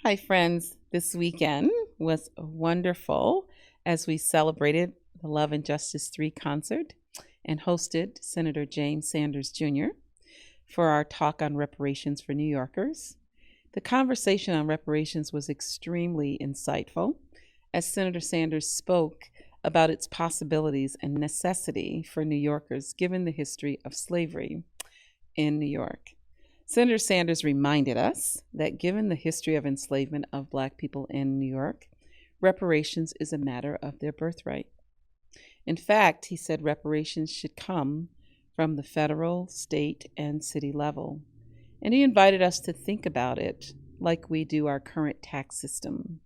Hi, friends. This weekend was wonderful as we celebrated the Love and Justice 3 concert and hosted Senator James Sanders Jr. for our talk on reparations for New Yorkers. The conversation on reparations was extremely insightful as Senator Sanders spoke about its possibilities and necessity for New Yorkers given the history of slavery in New York. Senator Sanders reminded us that given the history of enslavement of Black people in New York, reparations is a matter of their birthright. In fact, he said reparations should come from the federal, state, and city level. And he invited us to think about it like we do our current tax system,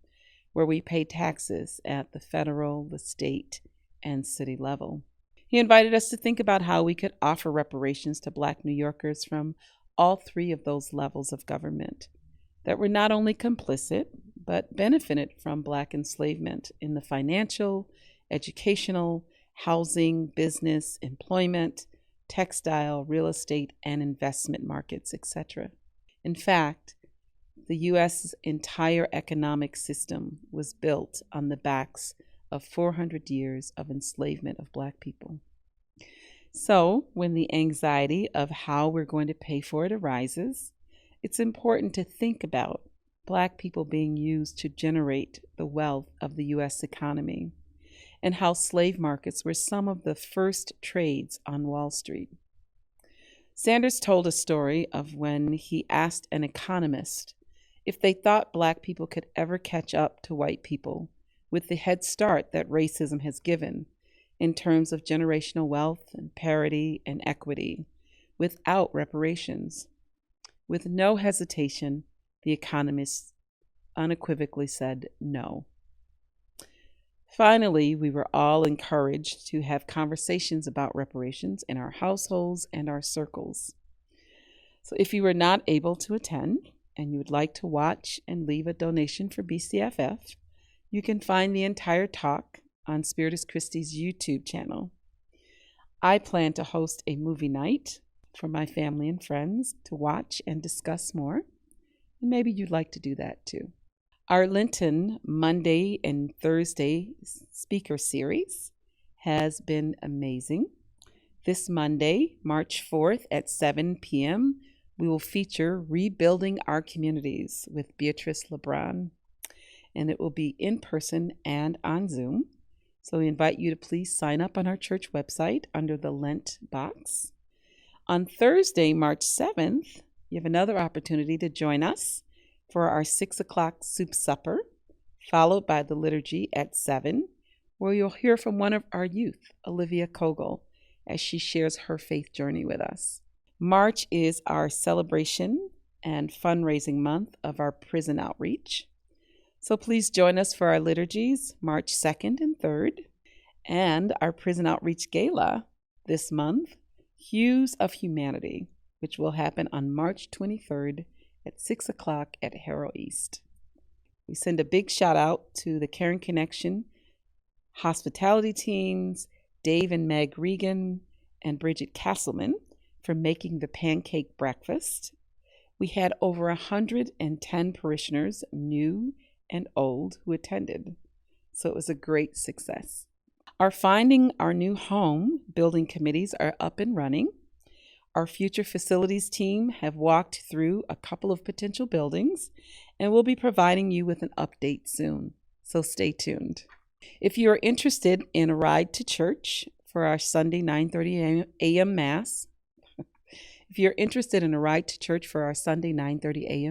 where we pay taxes at the federal, the state, and city level. He invited us to think about how we could offer reparations to Black New Yorkers from all three of those levels of government that were not only complicit, but benefited from Black enslavement in the financial, educational, housing, business, employment, textile, real estate, and investment markets, etc. In fact, the U.S.'s entire economic system was built on the backs of 400 years of enslavement of Black people. So, when the anxiety of how we're going to pay for it arises, it's important to think about Black people being used to generate the wealth of the U.S. economy and how slave markets were some of the first trades on Wall Street. Sanders told a story of when he asked an economist if they thought Black people could ever catch up to white people with the head start that racism has given in terms of generational wealth and parity and equity without reparations. With no hesitation, the economist unequivocally said no. Finally, we were all encouraged to have conversations about reparations in our households and our circles. So if you were not able to attend and you would like to watch and leave a donation for BCFF, you can find the entire talk on Spiritus Christi's YouTube channel. I plan to host a movie night for my family and friends to watch and discuss more, and maybe you'd like to do that too. Our Lenten Monday and Thursday speaker series has been amazing. This Monday, March 4th at 7 p.m., we will feature Rebuilding Our Communities with Beatrice LeBron, and it will be in person and on Zoom. So we invite you to please sign up on our church website under the Lent box. On Thursday, March 7th, you have another opportunity to join us for our 6 o'clock soup supper, followed by the liturgy at 7, where you'll hear from one of our youth, Olivia Kogel, as she shares her faith journey with us. March is our celebration and fundraising month of our prison outreach. So please join us for our liturgies, March 2nd and 3rd, and our Prison Outreach Gala this month, Hues of Humanity, which will happen on March 23rd at 6 o'clock at Harrow East. We send a big shout out to the Caring Connection hospitality teams, Dave and Meg Regan and Bridget Castleman, for making the pancake breakfast. We had over 110 parishioners, new and old, who attended. So it was a great success. Our Finding Our New Home building committees are up and running. Our future facilities team have walked through a couple of potential buildings and we'll be providing you with an update soon. So stay tuned. If you are interested in a ride to church for our Sunday 9:30 a.m.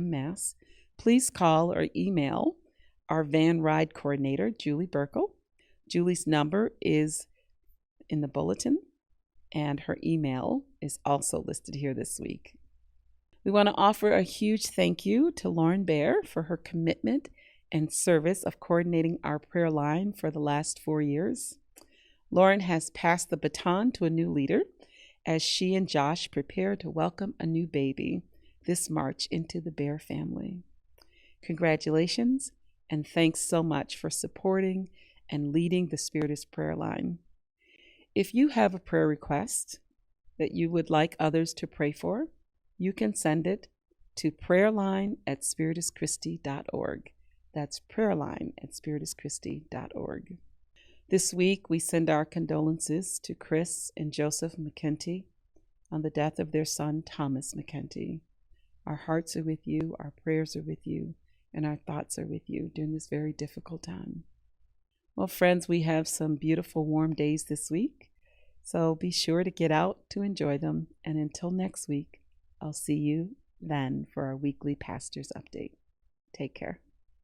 Mass, please call or email our van ride coordinator, Julie Burkle. Julie's number is in the bulletin, and her email is also listed here this week. We want to offer a huge thank you to Lauren Bear for her commitment and service of coordinating our prayer line for the last 4 years. Lauren has passed the baton to a new leader as she and Josh prepare to welcome a new baby this March into the Bear family. Congratulations, and thanks so much for supporting and leading the Spiritus prayer line. If you have a prayer request that you would like others to pray for, you can send it to prayerline@spirituschristi.org. That's prayerline@spirituschristi.org. This week, we send our condolences to Chris and Joseph McKenty on the death of their son, Thomas McKenty. Our hearts are with you, our prayers are with you, and our thoughts are with you during this very difficult time. Well, friends, we have some beautiful warm days this week, so be sure to get out to enjoy them. And until next week, I'll see you then for our weekly Pastor's Update. Take care.